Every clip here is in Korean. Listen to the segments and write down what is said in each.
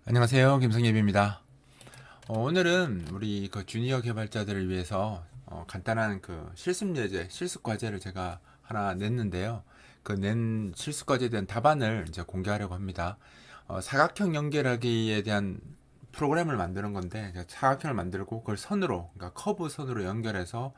안녕하세요. 김성예비입니다. 오늘은 우리 그 주니어 개발자들을 위해서 간단한 그 실습 예제, 실습 과제를 제가 하나 냈는데요. 그 낸 실습 과제에 대한 답안을 이제 공개하려고 합니다. 사각형 연결하기에 대한 프로그램을 만드는 건데, 제가 사각형을 만들고 그걸 선으로, 그러니까 커브 선으로 연결해서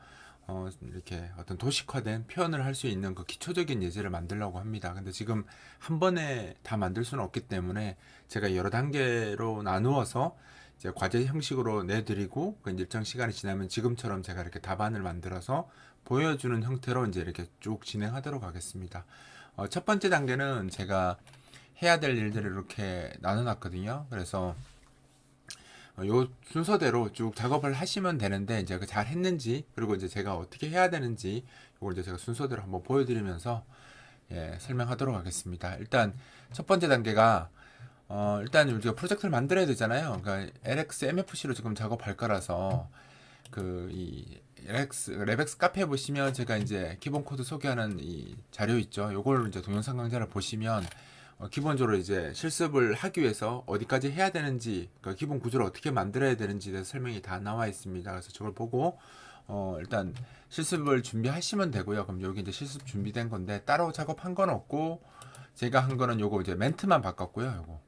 이렇게 어떤 도식화된 표현을 할 수 있는 그 기초적인 예제를 만들려고 합니다. 근데 지금 한 번에 다 만들 수는 없기 때문에 제가 여러 단계로 나누어서 이제 과제 형식으로 내드리고 그 일정 시간이 지나면 지금처럼 제가 이렇게 답안을 만들어서 보여주는 형태로 이제 이렇게 쭉 진행하도록 하겠습니다. 첫 번째 단계는 제가 해야 될 일들을 이렇게 나눠놨거든요. 그래서 요 순서대로 쭉 작업을 하시면 되는데 이제 잘 했는지 그리고 이제 제가 어떻게 해야 되는지 이걸 이제 제가 순서대로 한번 보여드리면서 설명하도록 하겠습니다. 일단 첫 번째 단계가 일단 우리가 프로젝트를 만들어야 되잖아요. 그러니까 LX MFC로 지금 작업할 거라서 이 레벡스 카페에 보시면 제가 이제 기본 코드 소개하는 이 자료 있죠. 요걸 이제 동영상 강좌를 보시면 기본적으로 이제 실습을 하기 위해서 어디까지 해야 되는지, 그러니까 기본 구조를 어떻게 만들어야 되는지에 대해서 설명이 다 나와 있습니다. 그래서 저걸 보고 일단 실습을 준비하시면 되고요. 그럼 여기 이제 실습 준비된 건데 따로 작업한 건 없고 제가 한 거는 요거 이제 멘트만 바꿨고요. 요거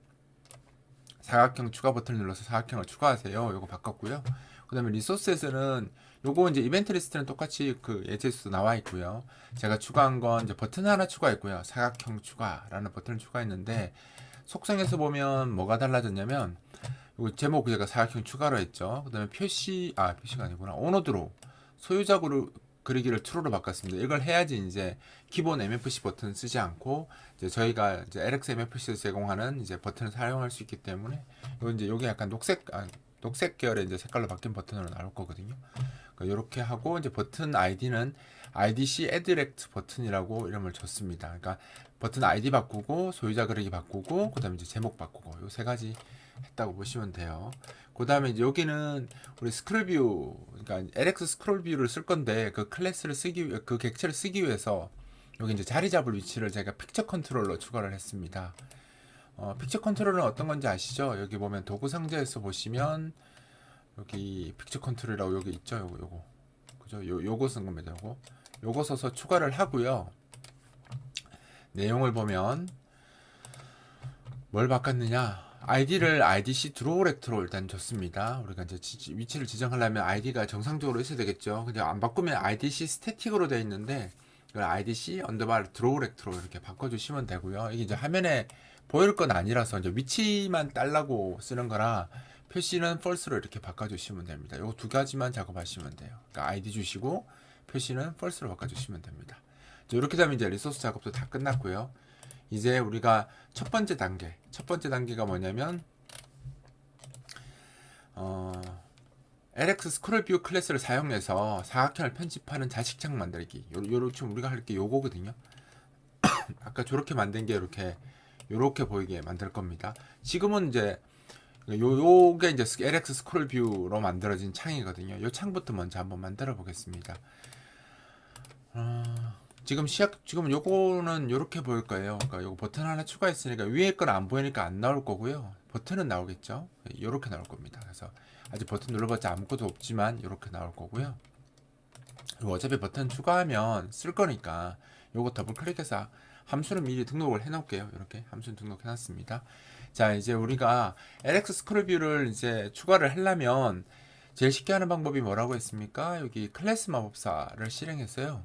사각형 추가 버튼을 눌러서 사각형을 추가하세요. 요거 바꿨고요. 그 다음에 리소스에서는 요거 이제 이벤트 리스트는 똑같이 그 예제에서도 나와 있고요. 제가 추가한 건 이제 버튼 하나 추가했고요. 사각형 추가라는 버튼을 추가했는데 속성에서 보면 뭐가 달라졌냐면 요 제목 제가 사각형 추가로 했죠. 그 다음에 표시가 아니구나. 오너드로 소유자 그리기를 true로 바꿨습니다. 이걸 해야지 이제 기본 MFC 버튼 쓰지 않고 이제 저희가 이제 LX MFC에서 제공하는 이제 버튼을 사용할 수 있기 때문에 요게 약간 녹색 계열의 이제 색깔로 바뀐 버튼으로 나올 거거든요. 이렇게 하고 이제 버튼 아이디는 IDC Adirect 버튼이라고 이름을 줬습니다. 그러니까 버튼 아이디 바꾸고 소유자 그리기 바꾸고 그다음에 이제 제목 바꾸고 요 세 가지 했다고 보시면 돼요. 그다음에 이제 여기는 우리 스크롤 뷰, 그러니까 LX 스크롤 뷰를 쓸 건데 그 객체를 쓰기 위해서 여기 이제 자리 잡을 위치를 제가 픽처 컨트롤러 추가를 했습니다. 픽처 컨트롤러는 어떤 건지 아시죠? 여기 보면 도구 상자에서 보시면 여기 픽처 컨트롤이라고 여기 있죠. 요거 그죠? 요거 쓴 겁니다. 요거 써서 추가를 하고요. 내용을 보면 뭘 바꿨느냐? 아이디를 IDC 드로우렉트로 일단 줬습니다. 우리가 이제 위치를 지정하려면 아이디가 정상적으로 있어야 되겠죠. 근데 안 바꾸면 IDC 스태틱으로 되어 있는데 이걸 IDC 언더바 드로우렉트로 이렇게 바꿔주시면 되고요. 이게 이제 화면에 보일 건 아니라서 이제 위치만 달라고 쓰는 거라 표시는 false로 이렇게 바꿔주시면 됩니다. 요 두 가지만 작업하시면 돼요. 그러니까 ID 주시고 표시는 false로 바꿔주시면 됩니다. 이렇게 되면 이제 리소스 작업도 다 끝났고요. 이제 우리가 첫 번째 단계가 뭐냐면 LX 스크롤 뷰 클래스를 사용해서 사각형을 편집하는 자식창 만들기. 요렇게 우리가 할 게 요거거든요. 아까 저렇게 만든 게 요렇게 보이게 만들 겁니다. 지금은 이제 요게 이제 LX 스크롤 뷰로 만들어진 창이거든요. 요 창부터 먼저 한번 만들어 보겠습니다. 지금 요거는 요렇게 보일 거예요. 그러니까 요거 버튼 하나 추가했으니까 위에 건 안 보이니까 안 나올 거고요. 버튼은 나오겠죠. 요렇게 나올 겁니다. 그래서 아직 버튼 눌러봤자 아무것도 없지만 요렇게 나올 거고요. 그리고 어차피 버튼 추가하면 쓸 거니까 요거 더블 클릭해서 함수는 미리 등록을 해 놓을게요. 이렇게 함수는 등록해 놨습니다. 자, 이제 우리가 LX 스크롤 뷰를 이제 추가를 하려면 제일 쉽게 하는 방법이 뭐라고 했습니까? 여기 클래스 마법사를 실행했어요.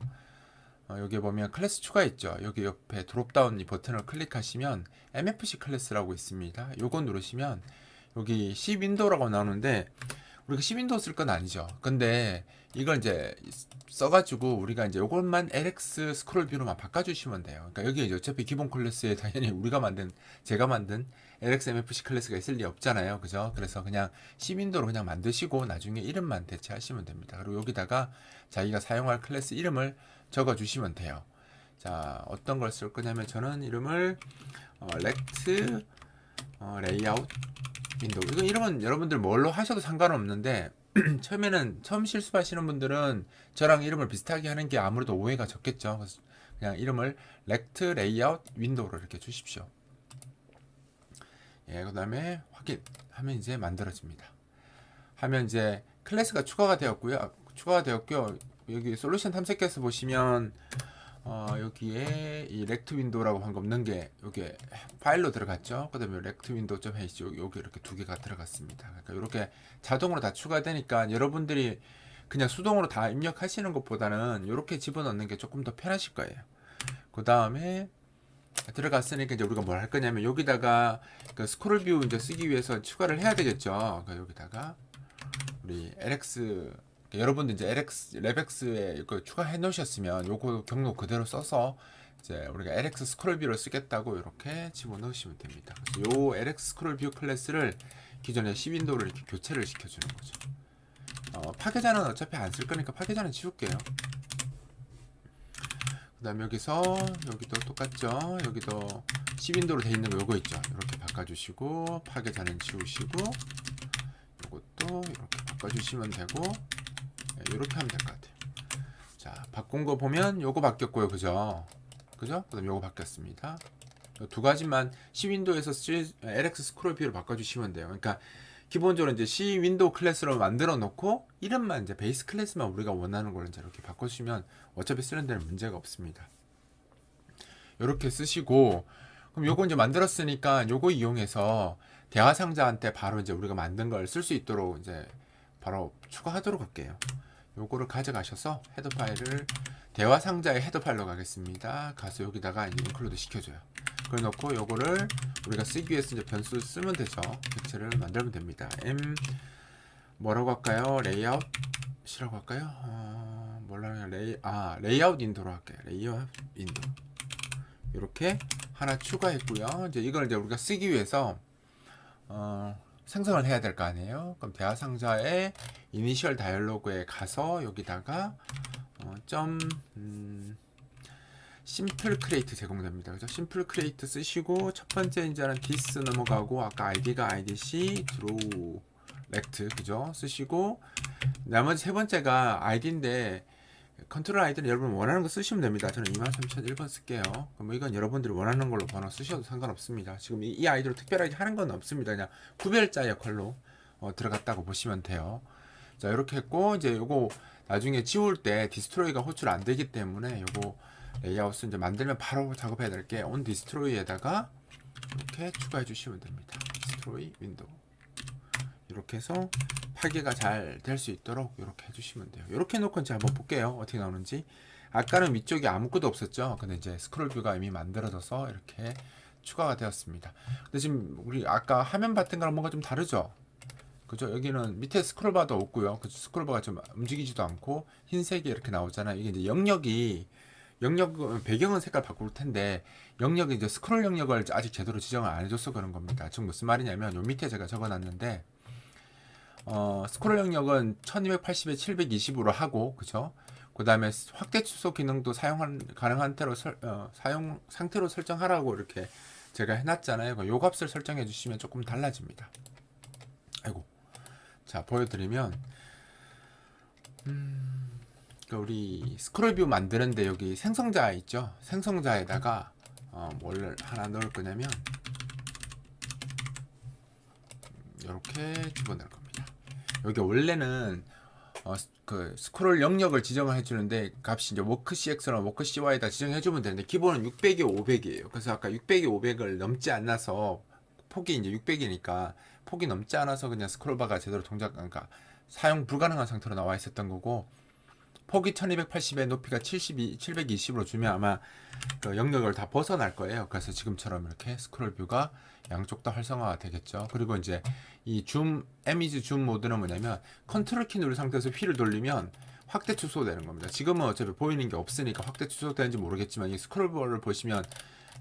여기 보면 클래스 추가 있죠. 여기 옆에 드롭다운 이 버튼을 클릭하시면 MFC 클래스라고 있습니다. 요거 누르시면 여기 C 윈도우라고 나오는데 우리가 C 윈도우 쓸 건 아니죠. 근데 이걸 이제 써가지고 우리가 이제 요것만 LX 스크롤 뷰로만 바꿔주시면 돼요. 그러니까 여기 이제 어차피 기본 클래스에 당연히 제가 만든 LX MFC 클래스가 있을 리 없잖아요. 그죠? 그래서 그냥 C 윈도우로 그냥 만드시고 나중에 이름만 대체하시면 됩니다. 그리고 여기다가 자기가 사용할 클래스 이름을 적어주시면 돼요. 자, 어떤 걸 쓸 거냐면 저는 이름을 렉트 레이아웃 윈도우. 이거 이름은 여러분들 뭘로 하셔도 상관없는데 처음 실습하시는 분들은 저랑 이름을 비슷하게 하는 게 아무래도 오해가 적겠죠. 그래서 그냥 이름을 렉트 레이아웃 윈도우로 이렇게 주십시오. 그 다음에 확인하면 이제 만들어집니다. 하면 이제 클래스가 추가가 되었고요. 여기 솔루션 탐색기에서 보시면 여기에 이 렉트 윈도우라고 방금 넣은 게 여기 파일로 들어갔죠. 그 다음에 렉트 윈도우.h 여기 이렇게 두 개가 들어갔습니다. 그러니까 이렇게 자동으로 다 추가되니까 여러분들이 그냥 수동으로 다 입력하시는 것보다는 이렇게 집어넣는 게 조금 더 편하실 거예요. 그 다음에 들어갔으니까 이제 우리가 뭘 할 거냐면 여기다가 그 스크롤 뷰 이제 쓰기 위해서 추가를 해야 되겠죠. 그러니까 여기다가 우리 LX 여러분들 이제 LX 레벡스에 이거 추가해 놓으셨으면 요거 경로 그대로 써서 이제 우리가 LX 스크롤 뷰를 쓰겠다고 이렇게 집어 넣으시면 됩니다. 그래서 요 LX 스크롤 뷰 클래스를 기존의 C 윈도우를 이렇게 교체를 시켜주는 거죠. 파괴자는 어차피 안 쓸 거니까 파괴자는 지울게요. 그 다음 여기서 여기도 똑같죠. 여기도 C 윈도우로 되어 있는 거 요거 있죠. 이렇게 바꿔주시고 파괴자는 지우시고 요것도 이렇게 바꿔주시면 되고 이렇게 하면 될 것 같아요. 자, 바꾼 거 보면 요거 바뀌었고요. 그죠? 그 다음 요거 바뀌었습니다. 두 가지만 C 윈도우에서 LX 스크롤 뷰로 바꿔주시면 돼요. 그러니까 기본적으로 이제 C 윈도우 클래스로 만들어 놓고 이름만 이제 베이스 클래스만 우리가 원하는 걸 이제 이렇게 바꿔주시면 어차피 쓰는 데는 문제가 없습니다. 이렇게 쓰시고 그럼 요거 이제 만들었으니까 요거 이용해서 대화 상자한테 바로 이제 우리가 만든 걸 쓸 수 있도록 이제 바로 추가하도록 할게요. 요거를 가져가셔서 헤더 파일을 대화 상자의 헤더 파일로 가겠습니다. 가서 여기다가 이제 인클루드 시켜줘요. 그래 놓고 요거를 우리가 쓰기 위해서 이제 변수 쓰면 되죠. 객체를 만들면 됩니다. 뭐라고 할까요? 레이아웃이라고 할까요? 뭐라고 레이아웃 인도로 할게요. 레이아웃 인도. 이렇게 하나 추가했고요. 이제 이걸 이제 우리가 쓰기 위해서 생성을 해야 될 거 아니에요. 그럼 대화 상자의 이니셜 다이얼로그에 가서 여기다가 심플 크리에이트 제공됩니다. 그죠? 심플 크리에이트 쓰시고 첫 번째 이제는 디스 넘어가고 아까 id가 idc 드로우 렉트 그죠? 쓰시고 나머지 세 번째가 id인데 컨트롤 아이디는 여러분 원하는 거 쓰시면 됩니다. 저는 23001번 쓸게요. 그럼 이건 여러분들이 원하는 걸로 번호 쓰셔도 상관없습니다. 지금 이 아이디로 특별하게 하는 건 없습니다. 그냥 구별자 역할로 들어갔다고 보시면 돼요. 자, 이렇게 했고 이제 요거 나중에 지울 때 디스트로이가 호출 안 되기 때문에 요거 레이아웃을 이제 만들면 바로 작업해야 될 게 온 디스트로이에다가 이렇게 추가해 주시면 됩니다. 디스트로이 윈도우 이렇게 해서 파괴가 잘 될 수 있도록 이렇게 해주시면 돼요. 이렇게 해놓고 이제 한번 볼게요. 어떻게 나오는지. 아까는 위쪽에 아무것도 없었죠. 근데 이제 스크롤 뷰가 이미 만들어져서 이렇게 추가가 되었습니다. 근데 지금 우리 아까 화면 봤던 거랑 뭔가 좀 다르죠? 그죠? 여기는 밑에 스크롤바도 없고요. 그 스크롤바가 좀 움직이지도 않고 흰색이 이렇게 나오잖아요. 이게 이제 영역 배경은 색깔 바꿀 텐데 영역이 이제 스크롤 영역을 아직 제대로 지정을 안 해줘서 그런 겁니다. 지금 무슨 말이냐면 요 밑에 제가 적어놨는데 스크롤 영역은 1280에 720으로 하고 그죠? 그 다음에 확대 축소 기능도 가능한 사용 상태로 설정하라고 이렇게 제가 해놨잖아요. 요 값을 설정해 주시면 조금 달라집니다. 아이고, 자 보여드리면 우리 스크롤 뷰 만드는데 여기 생성자 있죠? 생성자에다가 뭘 하나 넣을 거냐면 이렇게 집어넣을 겁니다. 여기 원래는 그 스크롤 영역을 지정을 해주는데 값이 이제 워크 CX랑 워크 CY에다 지정해주면 되는데 기본은 600에 500이에요. 그래서 아까 600에 500을 넘지 않아서 폭이 이제 600이니까 폭이 넘지 않아서 그냥 스크롤바가 제대로 그러니까 사용 불가능한 상태로 나와 있었던 거고 폭이 1280에 높이가 720으로 주면 아마 그 영역을 다 벗어날 거예요. 그래서 지금처럼 이렇게 스크롤 뷰가 양쪽 다 활성화가 되겠죠. 그리고 이제 이 이미지 줌 모드는 뭐냐면 컨트롤 키 누른 상태에서 휠을 돌리면 확대 축소되는 겁니다. 지금은 어차피 보이는 게 없으니까 확대 축소되는지 모르겠지만 이 스크롤버를 보시면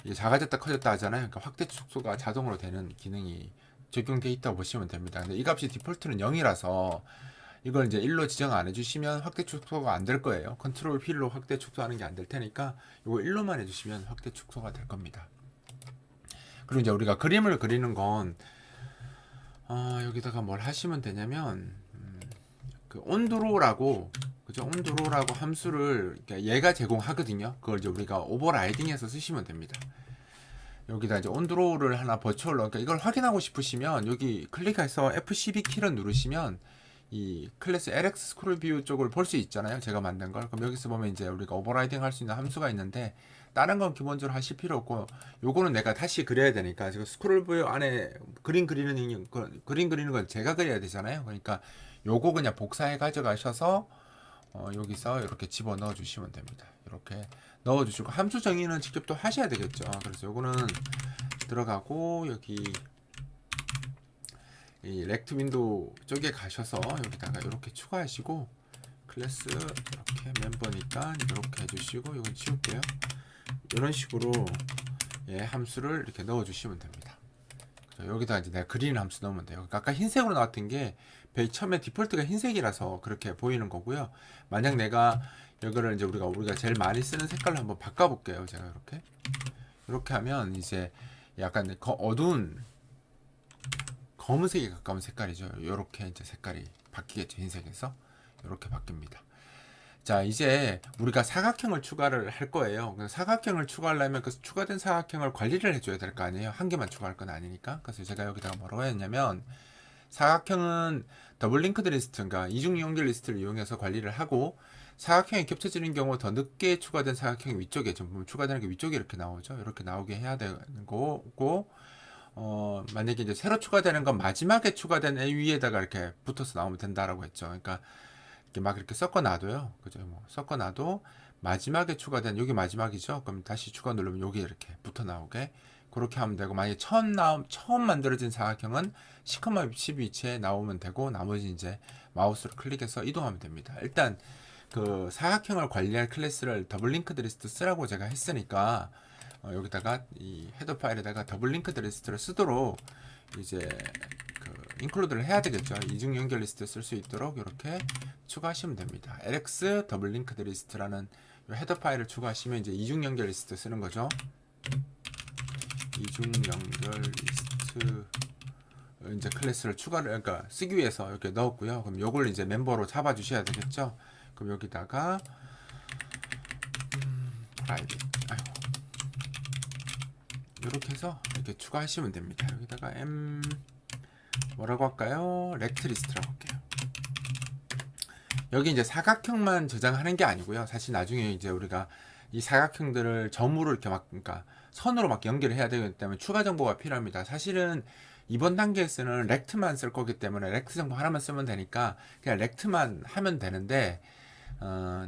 이게 작아졌다 커졌다 하잖아요. 그러니까 확대 축소가 자동으로 되는 기능이 적용되어 있다고 보시면 됩니다. 근데 이 값이 디폴트는 0이라서 이걸 이제 1로 지정 안 해주시면 확대 축소가 안 될 거예요. 컨트롤 휠로 확대 축소하는 게 안 될 테니까 이거 1로만 해주시면 확대 축소가 될 겁니다. 그리고 이제 우리가 그림을 그리는 건 여기다가 뭘 하시면 되냐면 그 온드로라고 그죠? 온드로라고 함수를 얘가 제공하거든요. 그걸 이제 우리가 오버라이딩해서 쓰시면 됩니다. 여기다 이제 온드로우를 하나 버추얼로, 그러니까 이걸 확인하고 싶으시면 여기 클릭해서 F12 키를 누르시면 이 클래스 LX 스크롤 뷰 쪽을 볼 수 있잖아요. 제가 만든 걸. 그럼 여기서 보면 이제 우리가 오버라이딩 할 수 있는 함수가 있는데, 다른 건 기본적으로 하실 필요 없고, 요거는 내가 다시 그려야 되니까, 지금 스크롤 뷰 안에 그림 그리는 건 제가 그려야 되잖아요. 그러니까 요거 그냥 복사해 가져가셔서 여기서 이렇게 집어 넣어 주시면 됩니다. 이렇게 넣어 주시고, 함수 정의는 직접 또 하셔야 되겠죠. 그래서 요거는 들어가고, 여기 이 렉트 윈도우 쪽에 가셔서 여기다가 이렇게 추가하시고, 클래스 이렇게 멤버니까 이렇게 해주시고, 이건 치울게요. 이런 식으로 함수를 이렇게 넣어 주시면 됩니다. 여기다 이제 내가 그리는 함수 넣으면 돼요. 그러니까 아까 흰색으로 나왔던 게 처음에 디폴트가 흰색이라서 그렇게 보이는 거고요. 만약 내가 이거를 이제 우리가 제일 많이 쓰는 색깔로 한번 바꿔볼게요. 제가 이렇게 하면 이제 약간 어두운 검은색에 가까운 색깔이죠. 이렇게 이제 색깔이 바뀌겠죠. 흰색에서 이렇게 바뀝니다. 자, 이제 우리가 사각형을 추가를 할 거예요. 사각형을 추가하려면 그 추가된 사각형을 관리를 해줘야 될 거 아니에요. 한 개만 추가할 건 아니니까. 그래서 제가 여기다가 뭐라고 했냐면, 사각형은 더블 링크드 리스트, 그러니까 이중 연결 리스트를 이용해서 관리를 하고, 사각형이 겹쳐지는 경우 더 늦게 추가된 사각형이 위쪽에, 좀 보면 추가되는 게 위쪽에 이렇게 나오죠. 이렇게 나오게 해야 되는 거고, 만약에 이제 새로 추가되는 건 마지막에 추가된 A 위에다가 이렇게 붙어서 나오면 된다라고 했죠. 그러니까 이렇게 막 이렇게 섞어 놔둬요. 그죠? 뭐 섞어 놔도 마지막에 추가된, 여기 마지막이죠. 그럼 다시 추가 누르면 여기 이렇게 붙어 나오게 그렇게 하면 되고, 만약에 처음 만들어진 사각형은 10,10 위치에 나오면 되고, 나머지 이제 마우스로 클릭해서 이동하면 됩니다. 일단 그 사각형을 관리할 클래스를 더블 링크드 리스트 쓰라고 제가 했으니까, 여기다가 이 헤더 파일에다가 더블 링크드 리스트를 쓰도록 이제 그 인클루드를 해야 되겠죠. 이중 연결 리스트 쓸 수 있도록 이렇게 추가하시면 됩니다. lx 더블 링크드 리스트라는 헤더 파일을 추가하시면 이제 이중 연결 리스트 쓰는 거죠. 이중 연결 리스트 이제 클래스를 그러니까 쓰기 위해서 이렇게 넣었고요. 그럼 요걸 이제 멤버로 잡아 주셔야 되겠죠. 그럼 여기다가 프라이빗 이렇게 해서 이렇게 추가하시면 됩니다. 여기다가 뭐라고 할까요? 렉트 리스트라고 할게요. 여기 이제 사각형만 저장하는 게 아니고요. 사실 나중에 이제 우리가 이 사각형들을 점으로 이렇게 그러니까 선으로 막 연결을 해야 되기 때문에 추가 정보가 필요합니다. 사실은 이번 단계에서는 렉트만 쓸 거기 때문에 렉트 정보 하나만 쓰면 되니까 그냥 렉트만 하면 되는데,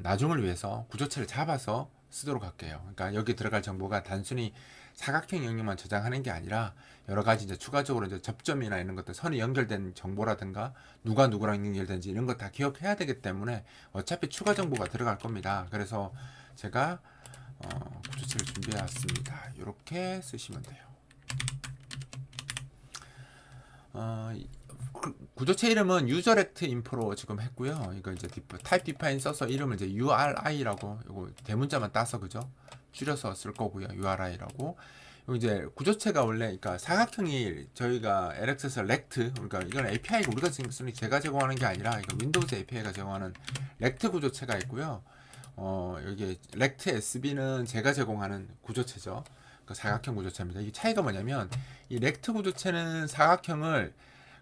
나중을 위해서 구조체를 잡아서 쓰도록 할게요. 그러니까 여기 들어갈 정보가 단순히 사각형 영역만 저장하는 게 아니라 여러 가지 이제 추가적으로 이제 접점이나 이런 것들, 선이 연결된 정보라든가 누가 누구랑 연결된지 이런 거 다 기억해야 되기 때문에 어차피 추가 정보가 들어갈 겁니다. 그래서 제가 구조체를 준비해 왔습니다. 이렇게 쓰시면 돼요. 구조체 이름은 유저렉트 인포로 지금 했고요. 이거 이제 타입 디파인 써서 이름을 이제 URI라고, 이거 대문자만 따서 그죠? 줄여서 쓸 거고요. URI라고. 이제 구조체가 원래, 그러니까 사각형이 저희가 LX에서 렉트, 그러니까 이건 API가 우리가 지금 쓰는, 제가 제공하는 게 아니라 이거 윈도우즈 API가 제공하는 렉트 구조체가 있고요. 여기 렉트 SB는 제가 제공하는 구조체죠. 그 사각형 구조체입니다. 이게 차이가 뭐냐면, 이 렉트 구조체는 사각형을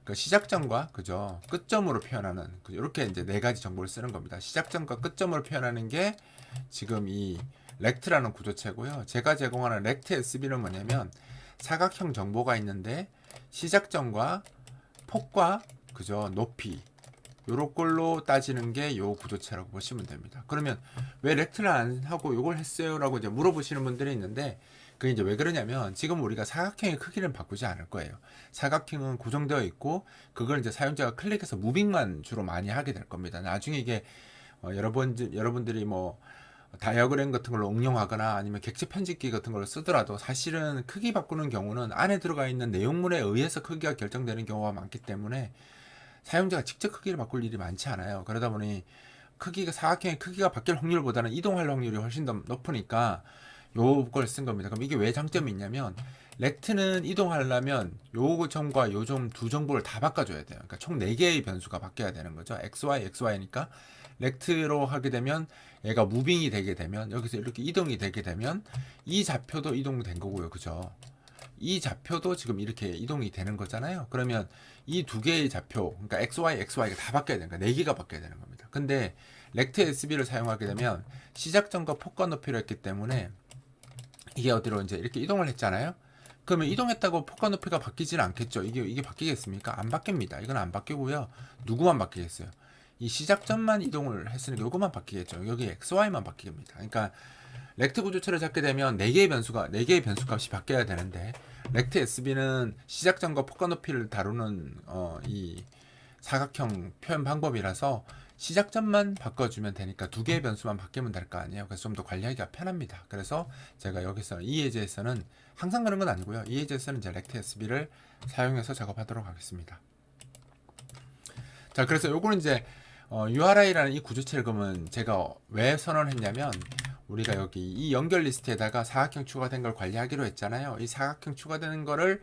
그 시작점과 그죠 끝점으로 표현하는, 이렇게 이제 네 가지 정보를 쓰는 겁니다. 시작점과 끝점으로 표현하는 게 지금 이 렉트라는 구조체고요. 제가 제공하는 렉트 SB는 뭐냐면, 사각형 정보가 있는데 시작점과 폭과 그죠 높이, 요런 걸로 따지는 게 요 구조체라고 보시면 됩니다. 그러면 왜 렉트를 안 하고 요걸 했어요? 라고 이제 물어보시는 분들이 있는데, 그게 이제 왜 그러냐면, 지금 우리가 사각형의 크기를 바꾸지 않을 거예요. 사각형은 고정되어 있고, 그걸 이제 사용자가 클릭해서 무빙만 주로 많이 하게 될 겁니다. 나중에 이게 여러분들이 뭐 다이어그램 같은 걸로 응용하거나 아니면 객체 편집기 같은 걸로 쓰더라도, 사실은 크기 바꾸는 경우는 안에 들어가 있는 내용물에 의해서 크기가 결정되는 경우가 많기 때문에 사용자가 직접 크기를 바꿀 일이 많지 않아요. 그러다 보니 사각형의 크기가 바뀔 확률보다는 이동할 확률이 훨씬 더 높으니까 요걸 쓴 겁니다. 그럼 이게 왜 장점이 있냐면, 렉트는 이동하려면 요 점과 요 점 두 정보를 다 바꿔줘야 돼요. 그러니까 총 4개의 변수가 바뀌어야 되는 거죠. XY니까 렉트로 하게 되면 얘가 무빙이 되게 되면, 여기서 이렇게 이동이 되게 되면 이 좌표도 이동된 거고요. 그죠? 이 좌표도 지금 이렇게 이동이 되는 거잖아요. 그러면 이 두 개의 좌표, 그러니까 XY, XY가 다 바뀌어야 되는 거예요. 네 개가 바뀌어야 되는 겁니다. 근데 렉트 SB를 사용하게 되면 시작점과 폭과 높이를 했기 때문에 이게 어디로 이제 이렇게 이동을 했잖아요. 그러면 이동했다고 폭과 높이가 바뀌지는 않겠죠. 이게 바뀌겠습니까? 안 바뀝니다. 이건 안 바뀌고요. 누구만 바뀌겠어요? 이 시작점만 이동을 했으니까 요것만 바뀌겠죠. 여기 XY만 바뀝니다. 그러니까 렉트 구조체를 잡게 되면 4개의 변수 값이 바뀌어야 되는데 렉트 SB는 시작점과 폭과 높이를 다루는 이 사각형 표현 방법이라서 시작점만 바꿔주면 되니까 2개의 변수만 바뀌면 될 거 아니에요. 그래서 좀 더 관리하기가 편합니다. 그래서 제가 여기서 이 예제에서는 항상 그런 건 아니고요. 이 예제에서는 이제 렉트 SB를 사용해서 작업하도록 하겠습니다. 자, 그래서 요거는 이제 URI라는 이 구조체를 그러면 제가 왜 선언했냐면 우리가 여기 이 연결 리스트에다가 사각형 추가된 걸 관리하기로 했잖아요. 이 사각형 추가되는 거를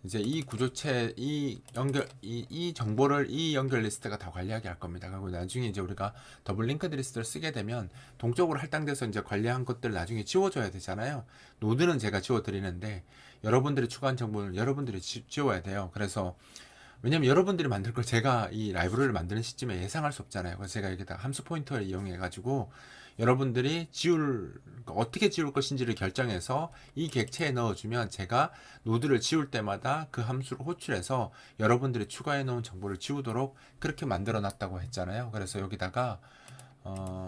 이제 이 구조체 이 정보를 이 연결 리스트가 다 관리하게 할 겁니다. 그리고 나중에 이제 우리가 더블 링크드 리스트를 쓰게 되면 동적으로 할당돼서 이제 관리한 것들 나중에 지워줘야 되잖아요. 노드는 제가 지워드리는데 여러분들이 추가한 정보는 여러분들이 지워야 돼요. 그래서 왜냐면 여러분들이 만들 걸 제가 이 라이브러리를 만드는 시점에 예상할 수 없잖아요. 그래서 제가 여기다 함수 포인터를 이용해 가지고 여러분들이 어떻게 지울 것인지를 결정해서 이 객체에 넣어주면 제가 노드를 지울 때마다 그 함수를 호출해서 여러분들이 추가해 놓은 정보를 지우도록 그렇게 만들어 놨다고 했잖아요. 그래서 여기다가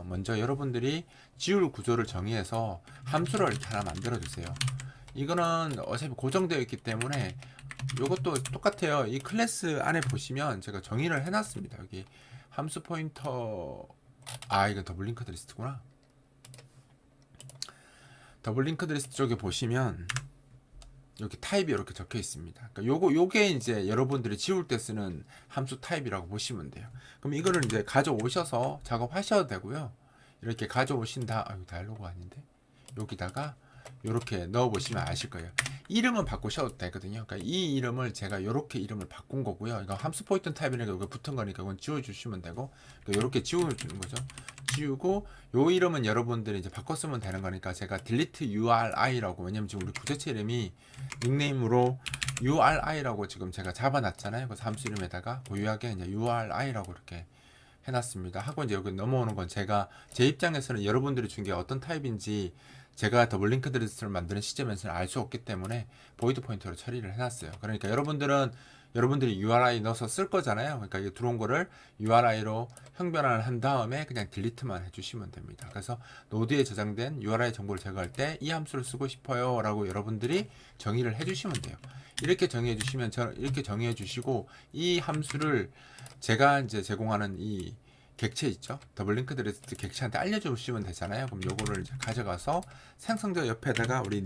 먼저 여러분들이 지울 구조를 정의해서 함수를 이렇게 하나 만들어 주세요. 이거는 어차피 고정되어 있기 때문에 이것도 똑같아요. 이 클래스 안에 보시면 제가 정의를 해놨습니다. 여기 함수 포인터 이건 더블 링크드 리스트구나. 더블 링크드 리스트 쪽에 보시면 여기 타입이 이렇게 적혀 있습니다. 그러니까 요게 이제 여러분들이 지울 때 쓰는 함수 타입이라고 보시면 돼요. 그럼 이거를 이제 가져오셔서 작업하셔도 되고요. 이렇게 가져오신다. 다이로그 아닌데. 여기다가 이렇게 넣어 보시면 아실 거예요. 이름은 바꾸셔도 되거든요. 그러니까 이 이름을 제가 이렇게 이름을 바꾼 거고요. 이거 함수 포인트 타입이니까 여기 붙은 거니까 이건 지워 주시면 되고 이렇게 지워 주는 거죠. 지우고 요 이름은 여러분들이 이제 바꿔 쓰면 되는 거니까 제가 delete URI라고, 왜냐면 지금 우리 구조체 이름이 닉네임으로 URI라고 지금 제가 잡아놨잖아요. 그래서 함수 이름에다가 고유하게 이제 URI라고 이렇게 해놨습니다. 하고 이제 여기 넘어오는 건 제가 제 입장에서는 여러분들이 준 게 어떤 타입인지 제가 더블 링크드 리스트를 만드는 시점에서는 알 수 없기 때문에 보이드 포인터로 처리를 해놨어요. 그러니까 여러분들이 URI 넣어서 쓸 거잖아요. 그러니까 이게 들어온 거를 URI로 형변환을 한 다음에 그냥 딜리트만 해주시면 됩니다. 그래서 노드에 저장된 URI 정보를 제거할 때 이 함수를 쓰고 싶어요 라고 여러분들이 정의를 해주시면 돼요. 이렇게 정의해 주시면 이렇게 정의해 주시고 이 함수를 제가 이제 제공하는 이 객체 있죠? 더블 링크드 리스트 객체한테 알려주시면 되잖아요. 그럼 요거를 이제 가져가서 상성자 옆에다가 우리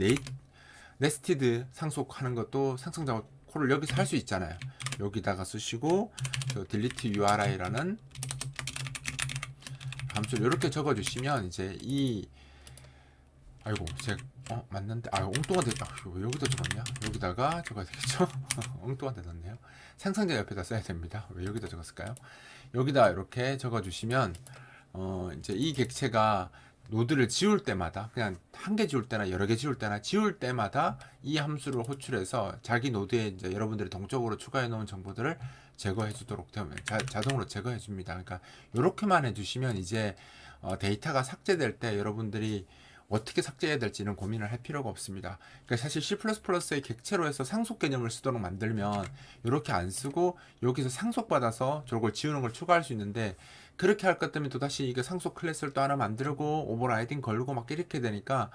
네스티드 상속하는 것도 상성자 콜을 여기서 할 수 있잖아요. 여기다가 쓰시고 저 delete URI라는 함수를 이렇게 적어주시면 이제 제가 맞는데 엉뚱한 데 왜 여기다 적었냐? 여기다가 적어야 되겠죠? 엉뚱한 데 넣었네요. 상성자 옆에다 써야 됩니다. 왜 여기다 적었을까요? 여기다 이렇게 적어주시면 이제 이 객체가 노드를 지울 때마다 그냥 한 개 지울 때나 여러 개 지울 때마다 이 함수를 호출해서 자기 노드에 이제 여러분들이 동적으로 추가해 놓은 정보들을 제거해 주도록 되면 자동으로 제거해 줍니다. 그러니까 이렇게만 해주시면 이제 데이터가 삭제될 때 여러분들이 어떻게 삭제해야 될지는 고민을 할 필요가 없습니다. 그러니까 사실 C++의 객체로 해서 상속 개념을 쓰도록 만들면 이렇게 안 쓰고 여기서 상속받아서 저걸 지우는 걸 추가할 수 있는데 그렇게 할 것 때문에 또 다시 이게 상속 클래스를 또 하나 만들고 오버라이딩 걸고 막 이렇게 되니까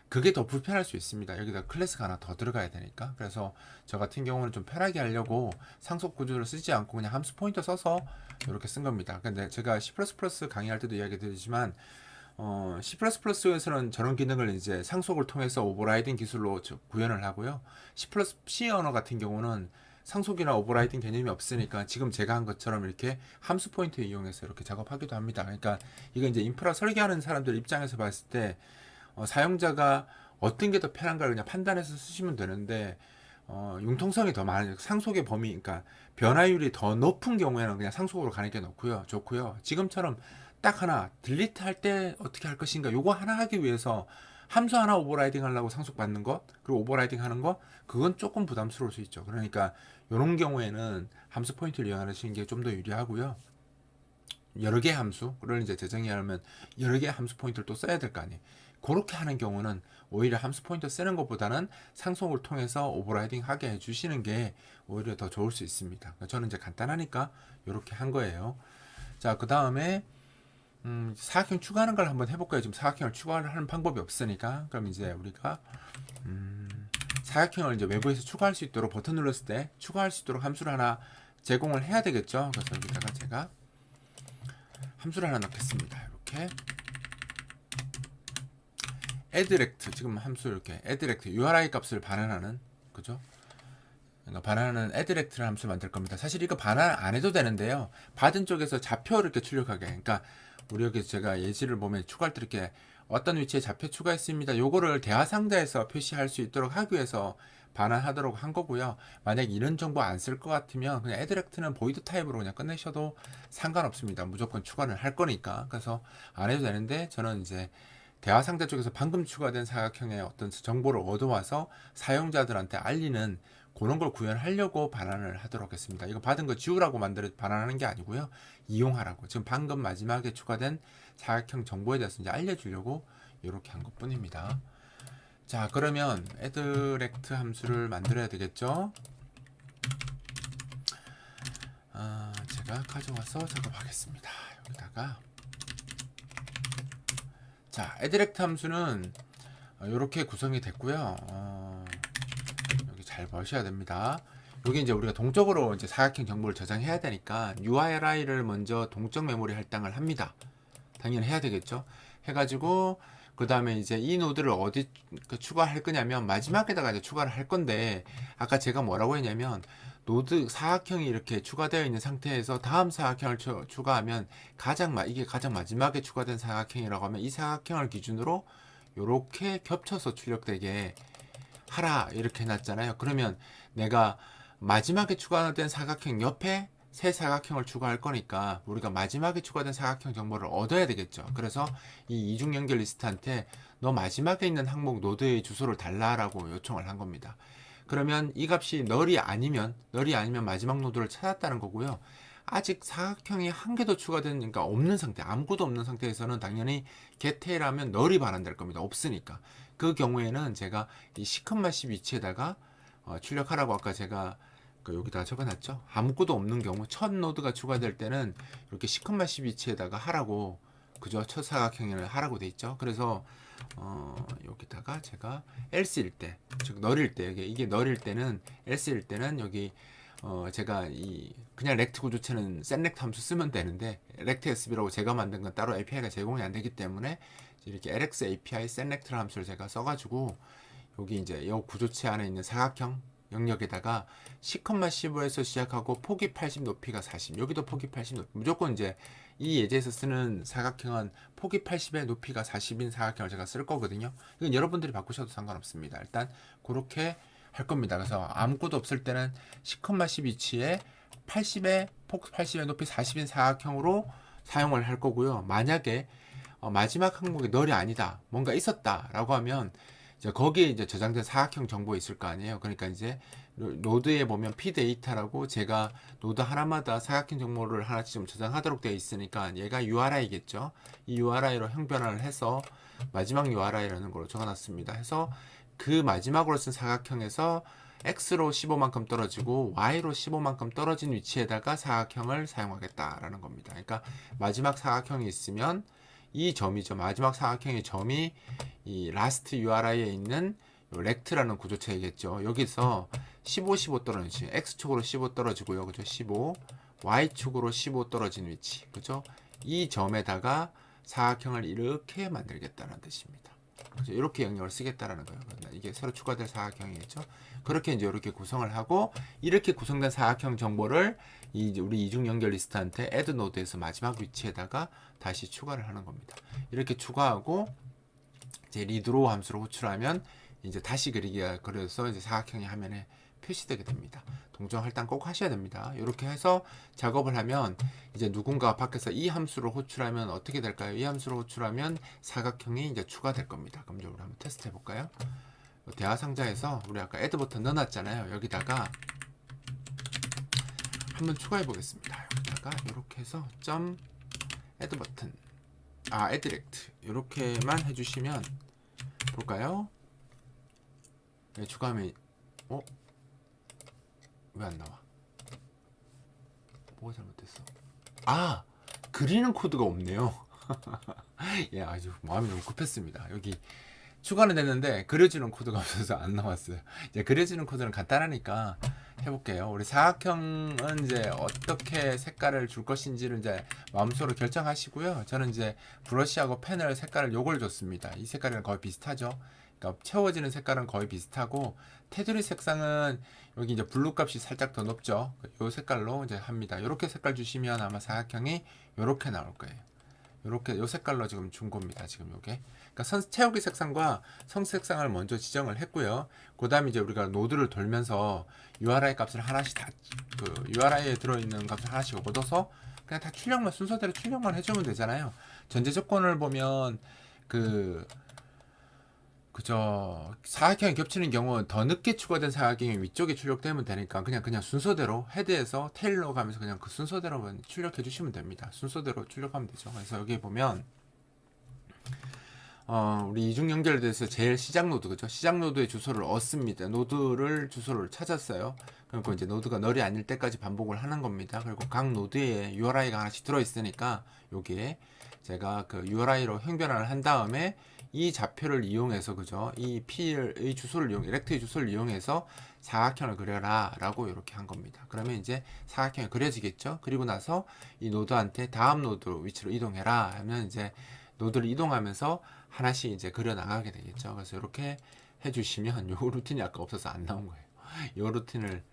그게 더 불편할 수 있습니다. 여기다 클래스가 하나 더 들어가야 되니까. 그래서 저 같은 경우는 좀 편하게 하려고 상속 구조를 쓰지 않고 그냥 함수 포인터 써서 이렇게 쓴 겁니다. 근데 제가 C++ 강의할 때도 이야기 드리지만 C++에서는 저런 기능을 이제 상속을 통해서 오버라이딩 기술로 구현을 하고요. C 언어 같은 경우는 상속이나 오버라이딩 개념이 없으니까 지금 제가 한 것처럼 이렇게 함수 포인트 이용해서 이렇게 작업하기도 합니다. 그러니까 이거 이제 인프라 설계하는 사람들 입장에서 봤을 때 사용자가 어떤 게 더 편한가를 그냥 판단해서 쓰시면 되는데 융통성이 더 많은 상속의 범위, 그러니까 변화율이 더 높은 경우에는 그냥 상속으로 가는 게 좋고요. 지금처럼 딱 하나 딜리트 할 때 어떻게 할 것인가 요거 하나 하기 위해서 함수 하나 오버라이딩 하려고 상속받는 것, 그리고 오버라이딩 하는 거, 그건 조금 부담스러울 수 있죠. 그러니까 이런 경우에는 함수 포인트를 이용하시는 게 좀 더 유리하고요. 여러 개의 함수를 이제 재정의하려면 여러 개의 함수 포인트를 또 써야 될 거 아니에요. 그렇게 하는 경우는 오히려 함수 포인트 쓰는 것보다는 상속을 통해서 오버라이딩 하게 해주시는 게 오히려 더 좋을 수 있습니다. 저는 이제 간단하니까 이렇게 한 거예요. 자, 그 다음에 사각형 추가하는 걸 한번 해볼까요? 지금 사각형을 추가하는 방법이 없으니까. 그럼 이제 우리가 사각형을 이제 외부에서 추가할 수 있도록 버튼 눌렀을 때 추가할 수 있도록 함수를 하나 제공을 해야 되겠죠. 그래서 여기다가 제가 함수를 하나 넣겠습니다. 이렇게 addRect, 지금 함수 이렇게 addRect URI 값을 반환하는, 그죠? 그러니까 반환하는 addRect를 함수 만들 겁니다. 사실 이거 반환 안 해도 되는데요. 받은 쪽에서 좌표를 이렇게 출력하게. 그러니까 우리 여기 제가 예시를 보면 추가할 때 이렇게 어떤 위치에 좌표 추가했습니다. 요거를 대화 상자에서 표시할 수 있도록 하기 위해서 반환하도록 한 거고요. 만약 이런 정보 안 쓸 것 같으면 그냥 addRect는 보이드 타입으로 그냥 끝내셔도 상관없습니다. 무조건 추가를 할 거니까. 그래서 안 해도 되는데 저는 이제 대화 상자 쪽에서 방금 추가된 사각형의 어떤 정보를 얻어와서 사용자들한테 알리는 그런 걸 구현하려고 반환을 하도록 했습니다. 이거 받은 거 지우라고 만들어 반환하는 게 아니고요. 이용하라고. 지금 방금 마지막에 추가된 사각형 정보에 대해서 이제 알려주려고 이렇게 한 것 뿐입니다. 자, 그러면 addRect 함수를 만들어야 되겠죠. 제가 가져와서 작업하겠습니다. 여기다가 자, addRect 함수는 이렇게 구성이 됐고요. 여기 잘 보셔야 됩니다. 여기 이제 우리가 동적으로 이제 사각형 정보를 저장해야 되니까 URI를 먼저 동적 메모리 할당을 합니다. 당연히 해야 되겠죠. 해가지고 그 다음에 이제 이 노드를 어디 추가할 거냐면 마지막에다가 이제 추가를 할 건데, 아까 제가 뭐라고 했냐면 노드 사각형이 이렇게 추가되어 있는 상태에서 다음 사각형을 추가하면 이게 가장 마지막에 추가된 사각형이라고 하면 이 사각형을 기준으로 이렇게 겹쳐서 출력되게 하라 이렇게 해놨잖아요. 그러면 내가 마지막에 추가된 사각형 옆에 새 사각형을 추가할 거니까 우리가 마지막에 추가된 사각형 정보를 얻어야 되겠죠. 그래서 이 이중 연결 리스트한테 너 마지막에 있는 항목 노드의 주소를 달라라고 요청을 한 겁니다. 그러면 이 값이 널이 아니면 마지막 노드를 찾았다는 거고요. 아직 사각형이 한 개도 추가된, 그러니까 없는 상태, 아무것도 없는 상태에서는 당연히 getTail하면 널이 반환될 겁니다. 없으니까. 그 경우에는 제가 이 시컨마시 위치에다가 출력하라고 아까 제가 여기다가 적어놨죠. 아무것도 없는 경우 첫 노드가 추가될 때는 이렇게 시컨마시 위치에다가 하라고, 그죠? 첫 사각형을 하라고 돼 있죠. 그래서 여기다가 제가 else일 때, 즉 널일 때, 이게 널일 때는, else일 때는 여기 제가 그냥 렉트 구조체는 setRect 함수 쓰면 되는데 rectSB라고 제가 만든 건 따로 API가 제공이 안 되기 때문에 이렇게 lx API setRect 함수를 제가 써가지고 여기 이제 이 구조체 안에 있는 사각형 영역에다가 시컨마 15에서 시작하고 폭이 80, 높이가 40. 여기도 폭이 80, 높이. 무조건 이제 이 예제에서 쓰는 사각형은 폭이 80에 높이가 40인 사각형을 제가 쓸 거거든요. 이건 여러분들이 바꾸셔도 상관없습니다. 일단 그렇게 할 겁니다. 그래서 아무것도 없을 때는 시컨마 10 위치에 80에 폭 80에 높이 40인 사각형으로 사용을 할 거고요. 만약에 마지막 항목이 널이 아니다, 뭔가 있었다라고 하면 이제 거기에 이제 저장된 사각형 정보 있을 거 아니에요. 그러니까 이제 노드에 보면 pData라고 제가 노드 하나마다 사각형 정보를 하나씩 좀 저장하도록 되어 있으니까 얘가 URI겠죠. 이 URI로 형변환을 해서 마지막 URI라는 걸로 적어놨습니다. 해서 그 마지막으로 쓴 사각형에서 X로 15만큼 떨어지고 Y로 15만큼 떨어진 위치에다가 사각형을 사용하겠다라는 겁니다. 그러니까 마지막 사각형이 있으면 이 점이죠. 마지막 사각형의 점이 이 last URI에 있는 렉트라는 구조체이겠죠. 여기서 15, 15 떨어진, X축으로 15 떨어지고요. 그죠? 15, Y축으로 15 떨어진 위치. 그죠? 이 점에다가 사각형을 이렇게 만들겠다는 뜻입니다. 그죠? 이렇게 영역을 쓰겠다라는 거예요. 이게 새로 추가될 사각형이겠죠. 그렇게 이제 이렇게 구성을 하고, 이렇게 구성된 사각형 정보를 우리 이중 연결 리스트한테 add 노드에서 마지막 위치에다가 다시 추가를 하는 겁니다. 이렇게 추가하고 이제 리드로우 함수로 호출하면 이제 다시 그리기가 그려서 이제 사각형이 화면에 표시되게 됩니다. 동정 할당 꼭 하셔야 됩니다. 이렇게 해서 작업을 하면 이제 누군가 밖에서 이 함수를 호출하면 어떻게 될까요? 이 함수를 호출하면 사각형이 이제 추가될 겁니다. 그럼 우리 한번 테스트 해볼까요? 대화 상자에서 우리 아까 애드 버튼 넣어놨잖아요. 여기다가 한번 추가해 보겠습니다. 여기다가 이렇게 해서 점 애드 버튼, 애드렉트 이렇게만 해주시면 볼까요? 네, 추가하면 왜 안 나와? 뭐가 잘못됐어? 그리는 코드가 없네요. 예, 아주 마음이 너무 급했습니다. 여기 추가는 됐는데 그려지는 코드가 없어서 안 나왔어요. 이제 그려지는 코드는 간단하니까 해볼게요. 우리 사각형은 이제 어떻게 색깔을 줄 것인지를 이제 마음속으로 결정하시고요. 저는 이제 브러쉬하고 펜을 색깔을 요걸 줬습니다. 이 색깔이랑 거의 비슷하죠. 그러니까 채워지는 색깔은 거의 비슷하고 테두리 색상은 여기 이제 블루 값이 살짝 더 높죠. 요 색깔로 이제 합니다. 요렇게 색깔 주시면 아마 사각형이 요렇게 나올 거예요. 요렇게 요 색깔로 지금 준 겁니다. 지금 요게. 그러니까 채우기 색상과 성 색상을 먼저 지정을 했고요. 그다음에 이제 우리가 노드를 돌면서 URI 값을 하나씩 다 URI에 들어있는 값을 하나씩 얻어서 그냥 다 출력만 순서대로 출력만 해주면 되잖아요. 전제 조건을 보면 그저 사각형이 겹치는 경우는 더 늦게 추가된 사각형이 위쪽에 출력되면 되니까 그냥 순서대로 헤드에서 테일로 가면서 그냥 그 순서대로 출력해 주시면 됩니다. 순서대로 출력하면 되죠. 그래서 여기 보면 우리 이중 연결돼서 제일 시작 노드, 그죠? 시작 노드의 주소를 얻습니다. 주소를 찾았어요. 그리고 이제 노드가 널이 아닐 때까지 반복을 하는 겁니다. 그리고 각 노드에 URI가 하나씩 들어있으니까 여기에 제가 그 URI로 행변환을 한 다음에 이 좌표를 이용해서, 그죠? 이 주소를 이렉트의 주소를 이용해서 사각형을 그려라 라고 이렇게 한 겁니다. 그러면 이제 사각형이 그려지겠죠? 그리고 나서 이 노드한테 다음 노드 위치로 이동해라 하면 이제 노드를 이동하면서 하나씩 이제 그려 나가게 되겠죠. 그래서 이렇게 해주시면 요 루틴이 아까 없어서 안 나온 거예요. 요 루틴을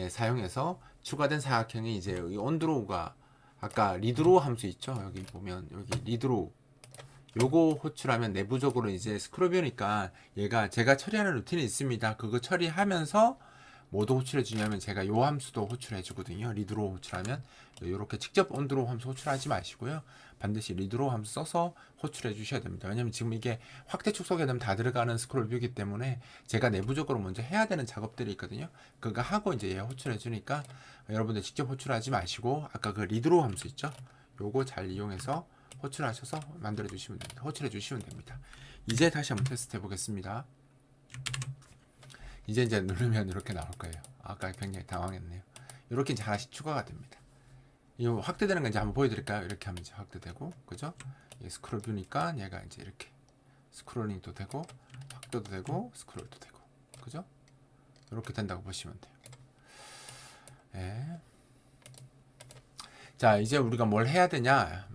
사용해서 추가된 사각형이 이제 여기 온드로우가 아까 리드로우 함수 있죠. 여기 보면 여기 리드로우 요거 호출하면 내부적으로 이제 스크롤뷰니까 얘가 제가 처리하는 루틴이 있습니다. 그거 처리하면서 뭐도 호출해 주냐면 제가 요 함수도 호출해 주거든요. 리드로우 호출하면 이렇게 직접 온드로우 함수 호출하지 마시고요. 반드시 리드로우 함수 써서 호출해 주셔야 됩니다. 왜냐면 지금 이게 확대 축소가 되면 다 들어가는 스크롤 뷰이기 때문에 제가 내부적으로 먼저 해야 되는 작업들이 있거든요. 그거 하고 이제 얘 호출해 주니까 여러분들 직접 호출하지 마시고 아까 그 리드로우 함수 있죠? 요거 잘 이용해서 호출하셔서 만들어 주시면 됩니다. 호출해 주시면 됩니다. 이제 다시 한번 테스트 해 보겠습니다. 이제 누르면 이렇게 나올 거예요. 아까 굉장히 당황했네요. 이렇게 이제 하나씩 추가가 됩니다. 이 확대되는 건 이제 한번 보여드릴까요? 이렇게 하면 이제 확대되고, 그죠? 스크롤 뷰니까 얘가 이제 이렇게 스크롤링도 되고, 확대도 되고, 스크롤도 되고, 그죠? 이렇게 된다고 보시면 돼요. 네. 자, 이제 우리가 뭘 해야 되냐?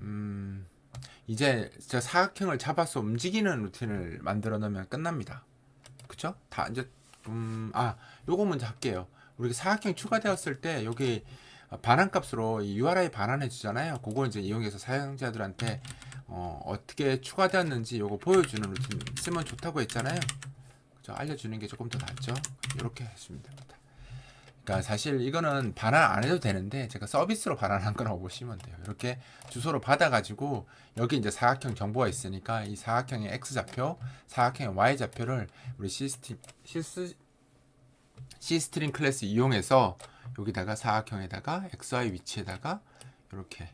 이제 저 사각형을 잡아서 움직이는 루틴을 만들어 놓으면 끝납니다. 그쵸? 다 이제 요거 먼저 할게요. 우리가 사각형 추가되었을 때 여기 반환값으로 이 URI 반환해 주잖아요. 그거 이제 이용해서 사용자들한테 어떻게 추가되었는지 요거 보여주는 루틴 쓰면 좋다고 했잖아요. 그죠? 알려주는 게 조금 더 낫죠. 이렇게 해주면 됩니다. 그러니까 사실 이거는 반환 안 해도 되는데 제가 서비스로 반환한 거라고 보시면 돼요. 이렇게 주소로 받아가지고 여기 이제 사각형 정보가 있으니까 이 사각형의 X 좌표, 사각형의 Y 좌표를 우리 C스트링 클래스 이용해서 여기다가 사각형에다가 XY 위치에다가 이렇게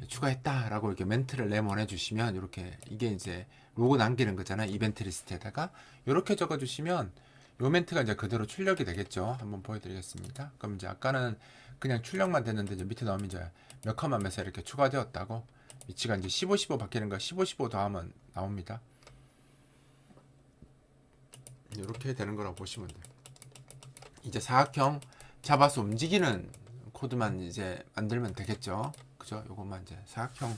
추가했다라고 이렇게 멘트를 내보내 주시면 이렇게 이게 이제 로고 남기는 거잖아요. 이벤트 리스트에다가 이렇게 적어 주시면 요 멘트가 이제 그대로 출력이 되겠죠. 한번 보여드리겠습니다. 그럼 이제 아까는 그냥 출력만 됐는데 이제 밑에 나오면 이제 몇 컴마면서 이렇게 추가되었다고 위치가 이제 15, 15 바뀌는 거 15, 15 더하면 나옵니다. 이렇게 되는 거라고 보시면 돼요. 이제 사각형 잡아서 움직이는 코드만 이제 만들면 되겠죠. 그죠? 요것만 이제 사각형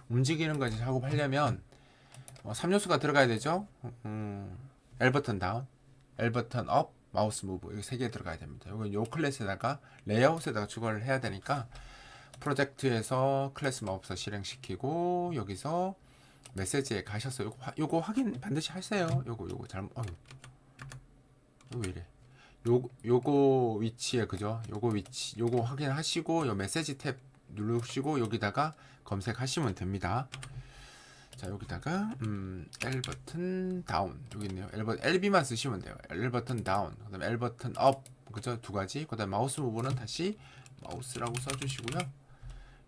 움직이는 거 이제 작업하려면 3요소가 들어가야 되죠. L 버튼 다운, L 버튼 업, 마우스 무브 이거 3개 들어가야 됩니다. 이건 요 클래스에다가 레이아웃에다가 추가를 해야 되니까 프로젝트에서 클래스 마법사 실행시키고 여기서 메시지에 가셔서 요거 확인 반드시 하세요. 요거 잘못 이거 왜 이래? 요거 위치에 그죠? 요거 위치 요거 확인하시고 요 메시지 탭 누르시고 여기다가 검색하시면 됩니다. 자 여기다가 L 버튼 다운 여기 있네요. LB만 쓰시면 돼요. L 버튼 다운 그다음에 L 버튼 업 그죠? 두 가지. 그다음 마우스 무브는 다시 마우스라고 써주시고요.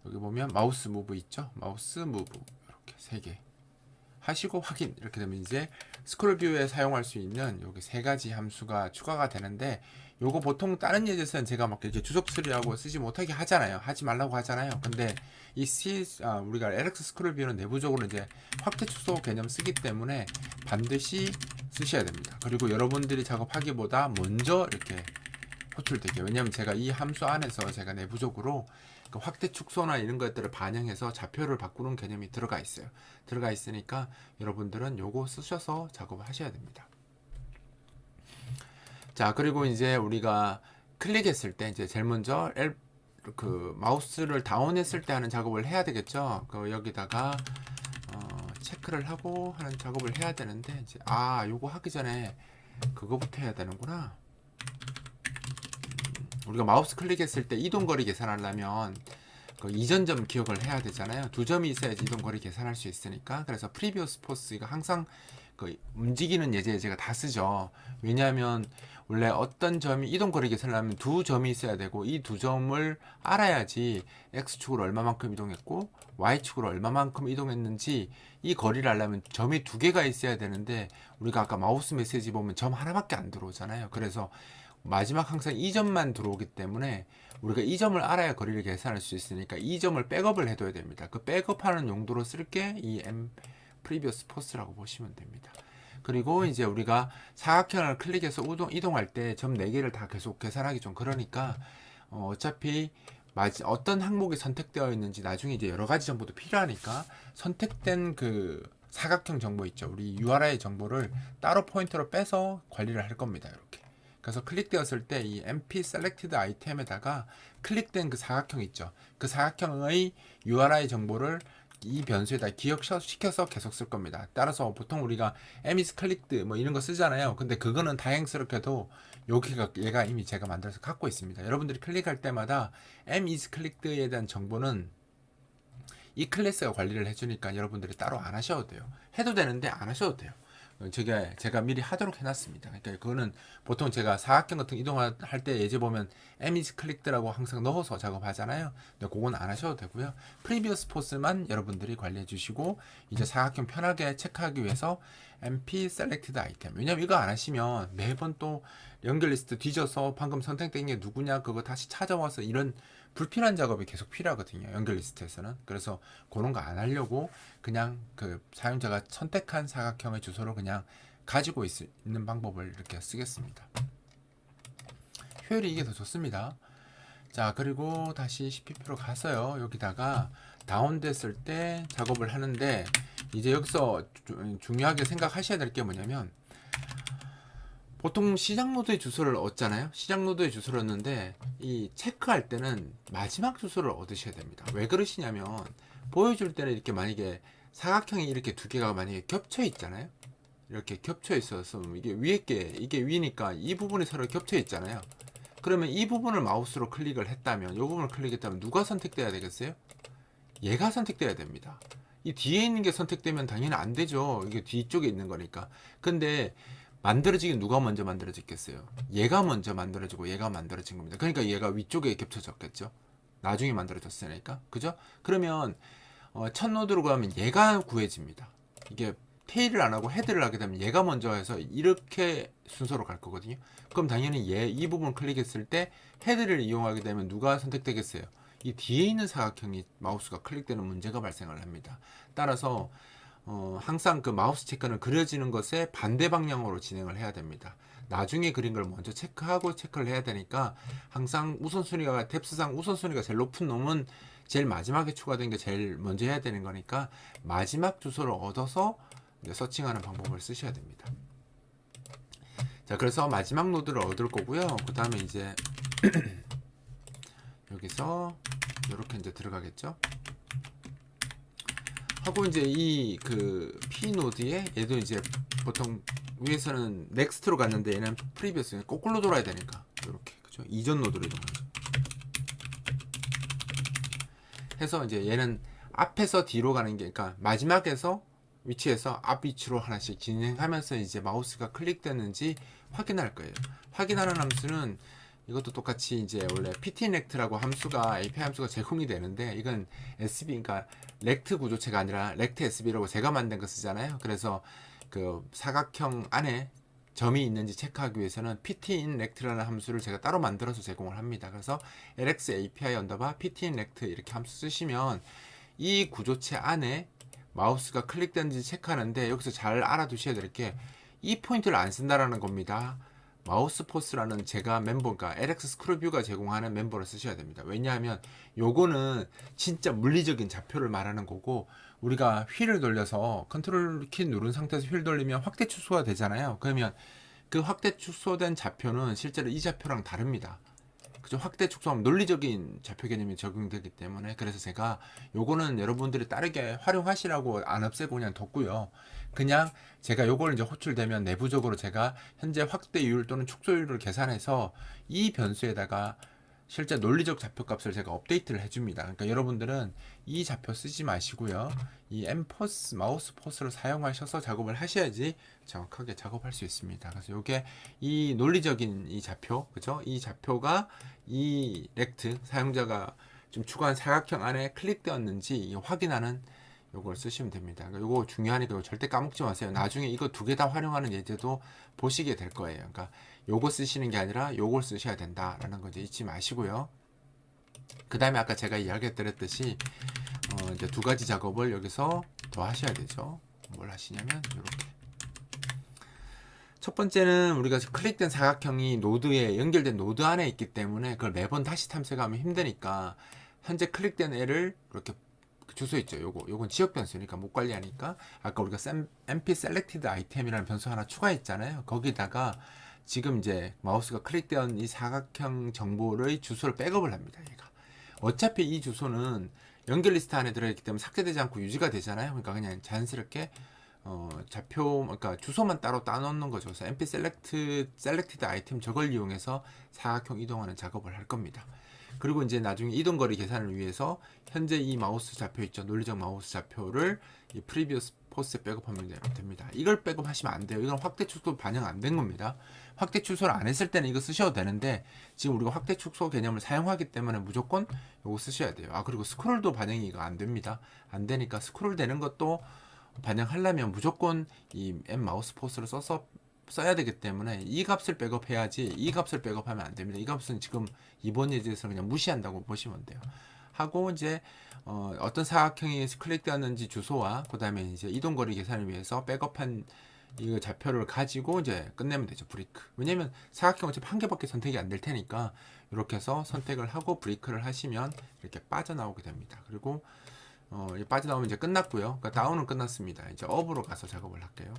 여기 보면 마우스 무브 있죠? 마우스 무브 이렇게 세 개 하시고 확인 이렇게 되면 이제 스크롤 뷰에 사용할 수 있는 여기 세 가지 함수가 추가가 되는데 요거 보통 다른 예제에서는 제가 막 이렇게 주석 처리하고 쓰지 못하게 하잖아요. 하지 말라고 하잖아요. 근데 이 우리가 LX 스크롤 뷰는 내부적으로 이제 확대 축소 개념 쓰기 때문에 반드시 쓰셔야 됩니다. 그리고 여러분들이 작업하기보다 먼저 이렇게 호출되게 왜냐면 제가 이 함수 안에서 제가 내부적으로 그 확대 축소나 이런 것들을 반영해서 좌표를 바꾸는 개념이 들어가 있어요. 들어가 있으니까 여러분들은 요거 쓰셔서 작업을 하셔야 됩니다. 자 그리고 이제 우리가 클릭했을 때 이제 제일 먼저 그 마우스를 다운했을 때 하는 작업을 해야 되겠죠. 그 여기다가 체크를 하고 하는 작업을 해야 되는데 이제 요거 하기 전에 그거부터 해야 되는구나. 우리가 마우스 클릭했을 때 이동거리 계산하려면 그 이전 점 기억을 해야 되잖아요. 두 점이 있어야지 이동거리 계산할 수 있으니까. 그래서 프리비어스 포스 이거 항상 그 움직이는 예제에 제가 다 쓰죠. 왜냐하면 원래 어떤 점이 이동거리 계산을 하면 두 점이 있어야 되고 이 두 점을 알아야지 X축으로 얼마만큼 이동했고 Y축으로 얼마만큼 이동했는지 이 거리를 알려면 점이 두 개가 있어야 되는데 우리가 아까 마우스 메시지 보면 점 하나밖에 안 들어오잖아요. 그래서 마지막 항상 이 점만 들어오기 때문에 우리가 이 점을 알아야 거리를 계산할 수 있으니까 이 점을 백업을 해둬야 됩니다. 그 백업하는 용도로 쓸 게 이 previous pose라고 보시면 됩니다. 그리고 이제 우리가 사각형을 클릭해서 이동할 때 점 4개를 다 계속 계산하기 좀 그러니까 어차피 어떤 항목이 선택되어 있는지 나중에 이제 여러 가지 정보도 필요하니까 선택된 그 사각형 정보 있죠. 우리 URI 정보를 따로 포인터로 빼서 관리를 할 겁니다. 이렇게. 그래서 클릭되었을 때 이 MP Selected 아이템에다가 클릭된 그 사각형 있죠. 그 사각형의 URI 정보를 이 변수에다 기억시켜서 계속 쓸 겁니다. 따라서 보통 우리가 M is clicked 뭐 이런 거 쓰잖아요. 근데 그거는 다행스럽게도 여기가 얘가 이미 제가 만들어서 갖고 있습니다. 여러분들이 클릭할 때마다 M is clicked에 대한 정보는 이 클래스가 관리를 해주니까 여러분들이 따로 안 하셔도 돼요. 해도 되는데 안 하셔도 돼요. 제가 미리 하도록 해놨습니다. 그러니까 그거는 보통 제가 사각형 같은 이동할 때 예제 보면 M is clicked라고 항상 넣어서 작업하잖아요. 근데 그건 안 하셔도 되고요. previous pose만 여러분들이 관리해 주시고 이제 사각형 편하게 체크하기 위해서 MP selected item. 왜냐면 이거 안 하시면 매번 또 연결 리스트 뒤져서 방금 선택된 게 누구냐 그거 다시 찾아와서 이런 불필요한 작업이 계속 필요하거든요. 연결 리스트에서는. 그래서 그런 거 안 하려고 그냥 그 사용자가 선택한 사각형의 주소를 그냥 가지고 있는 방법을 이렇게 쓰겠습니다. 효율이 이게 더 좋습니다. 자 그리고 다시 CPP로 가서요. 여기다가 다운됐을 때 작업을 하는데 이제 여기서 중요하게 생각하셔야 될 게 뭐냐면 보통 시작 노드의 주소를 얻잖아요. 시작 노드의 주소를 얻는데 이 체크할 때는 마지막 주소를 얻으셔야 됩니다. 왜 그러시냐면 보여줄 때는 이렇게 만약에 사각형이 이렇게 두 개가 만약에 겹쳐 있잖아요. 이렇게 겹쳐 있어서 이게 이게 위니까 이 부분이 서로 겹쳐 있잖아요. 그러면 이 부분을 마우스로 클릭을 했다면 이 부분을 클릭했다면 누가 선택돼야 되겠어요? 얘가 선택돼야 됩니다. 이 뒤에 있는 게 선택되면 당연히 안 되죠. 이게 뒤쪽에 있는 거니까. 근데 만들어지긴 누가 먼저 만들어졌겠어요? 얘가 먼저 만들어지고 얘가 만들어진 겁니다. 그러니까 얘가 위쪽에 겹쳐졌겠죠. 나중에 만들어졌으니까. 그죠? 그러면 첫 노드로 가면 얘가 구해집니다. 이게 테일을 안 하고 헤드를 하게 되면 얘가 먼저 해서 이렇게 순서로 갈 거거든요. 그럼 당연히 이 부분 클릭했을 때 헤드를 이용하게 되면 누가 선택되겠어요? 이 뒤에 있는 사각형이 마우스가 클릭되는 문제가 발생을 합니다. 따라서 항상 그 마우스 체크는 그려지는 것에 반대 방향으로 진행을 해야 됩니다. 나중에 그린 걸 먼저 체크하고 체크를 해야 되니까 항상 우선순위가 탭스상 우선순위가 제일 높은 놈은 제일 마지막에 추가된 게 제일 먼저 해야 되는 거니까 마지막 주소를 얻어서 서칭하는 방법을 쓰셔야 됩니다. 자 그래서 마지막 노드를 얻을 거고요. 그 다음에 이제 여기서 이렇게 이제 들어가겠죠. 하고 이제 이 그 P 노드에 얘도 이제 보통 위에서는 넥스트로 갔는데 얘는 프리비어스 거꾸로 돌아야 되니까 이렇게 그죠? 이전 노드로 이동하죠. 해서 이제 얘는 앞에서 뒤로 가는 게 그러니까 마지막에서 위치에서 앞 위치로 하나씩 진행하면서 이제 마우스가 클릭되는지 확인할 거예요. 확인하는 함수는 이것도 똑같이 이제 원래 ptrect라고 함수가 API 함수가 제공이 되는데 이건 SB 그러니까 렉트 구조체가 아니라 렉트 SB라고 제가 만든 거 쓰잖아요. 그래서 그 사각형 안에 점이 있는지 체크하기 위해서는 ptinrect라는 함수를 제가 따로 만들어서 제공을 합니다. 그래서 lx api 언더바 ptinrect 이렇게 함수 쓰시면 이 구조체 안에 마우스가 클릭되는지 체크하는데 여기서 잘 알아두셔야 될 게 이 포인트를 안 쓴다라는 겁니다. 마우스 포스라는 제가 멤버가 LX 스크루뷰가 제공하는 멤버를 쓰셔야 됩니다. 왜냐하면 요거는 진짜 물리적인 좌표를 말하는 거고 우리가 휠을 돌려서 컨트롤 키 누른 상태에서 휠 돌리면 확대 축소가 되잖아요. 그러면 그 확대 축소된 좌표는 실제로 이 좌표랑 다릅니다. 그죠? 확대 축소하면 논리적인 좌표 개념이 적용되기 때문에 그래서 제가 요거는 여러분들이 다르게 활용하시라고 안 없애고 그냥 뒀고요. 그냥 제가 요걸 이제 호출되면 내부적으로 제가 현재 확대율 또는 축소율을 계산해서 이 변수에다가 실제 논리적 좌표값을 제가 업데이트를 해줍니다. 그러니까 여러분들은 이 좌표 쓰지 마시고요. 이 엠포스 마우스 포스를 사용하셔서 작업을 하셔야지 정확하게 작업할 수 있습니다. 그래서 이게 이 논리적인 이 좌표, 그죠? 이 좌표가 이 렉트 사용자가 좀 추가한 사각형 안에 클릭되었는지 확인하는 요걸 쓰시면 됩니다. 그러니까 요거 중요하니까 이거 절대 까먹지 마세요. 나중에 이거 두 개 다 활용하는 예제도 보시게 될 거예요. 그러니까 요거 쓰시는 게 아니라 요걸 쓰셔야 된다라는 거 이제 잊지 마시고요. 그 다음에 아까 제가 이야기 드렸듯이 이제 두 가지 작업을 여기서 더 하셔야 되죠. 뭘 하시냐면 이렇게 첫 번째는 우리가 클릭된 사각형이 노드에 연결된 노드 안에 있기 때문에 그걸 매번 다시 탐색하면 힘드니까 현재 클릭된 애를 이렇게 주소 있죠. 요건 지역 변수니까 못 관리하니까 아까 우리가 mp selected item이라는 변수 하나 추가했잖아요. 거기다가 지금 이제 마우스가 클릭된 이 사각형 정보의 주소를 백업을 합니다. 얘가 어차피 이 주소는 연결 리스트 안에 들어있기 때문에 삭제되지 않고 유지가 되잖아요. 그러니까 그냥 자연스럽게 좌표 그러니까 주소만 따로 따놓는 거죠. 그래서 mp selected item 저걸 이용해서 사각형 이동하는 작업을 할 겁니다. 그리고 이제 나중에 이동거리 계산을 위해서 현재 이 마우스 좌표 있죠. 논리적 마우스 좌표를 이 previous 포스에 백업하면 됩니다. 이걸 백업하시면 안 돼요. 이건 확대 축소 반영 안 된 겁니다. 확대 축소를 안 했을 때는 이거 쓰셔도 되는데 지금 우리가 확대 축소 개념을 사용하기 때문에 무조건 이거 쓰셔야 돼요. 아 그리고 스크롤도 반영이 이거 안 됩니다. 안 되니까 스크롤 되는 것도 반영하려면 무조건 이 M 마우스 포스를 써야 되기 때문에 이 값을 백업해야지 이 값을 백업하면 안 됩니다. 이 값은 지금 이번 예제에서 그냥 무시한다고 보시면 돼요. 하고 이제 어떤 사각형이 클릭되었는지 주소와 그 다음에 이제 이동거리 계산을 위해서 백업한 이 좌표를 가지고 이제 끝내면 되죠. 브레이크. 왜냐면 사각형 어차피 한 개밖에 선택이 안 될 테니까 이렇게 해서 선택을 하고 브레이크를 하시면 이렇게 빠져나오게 됩니다. 그리고 빠져나오면 이제 끝났고요. 그러니까 다운은 끝났습니다. 이제 업으로 가서 작업을 할게요.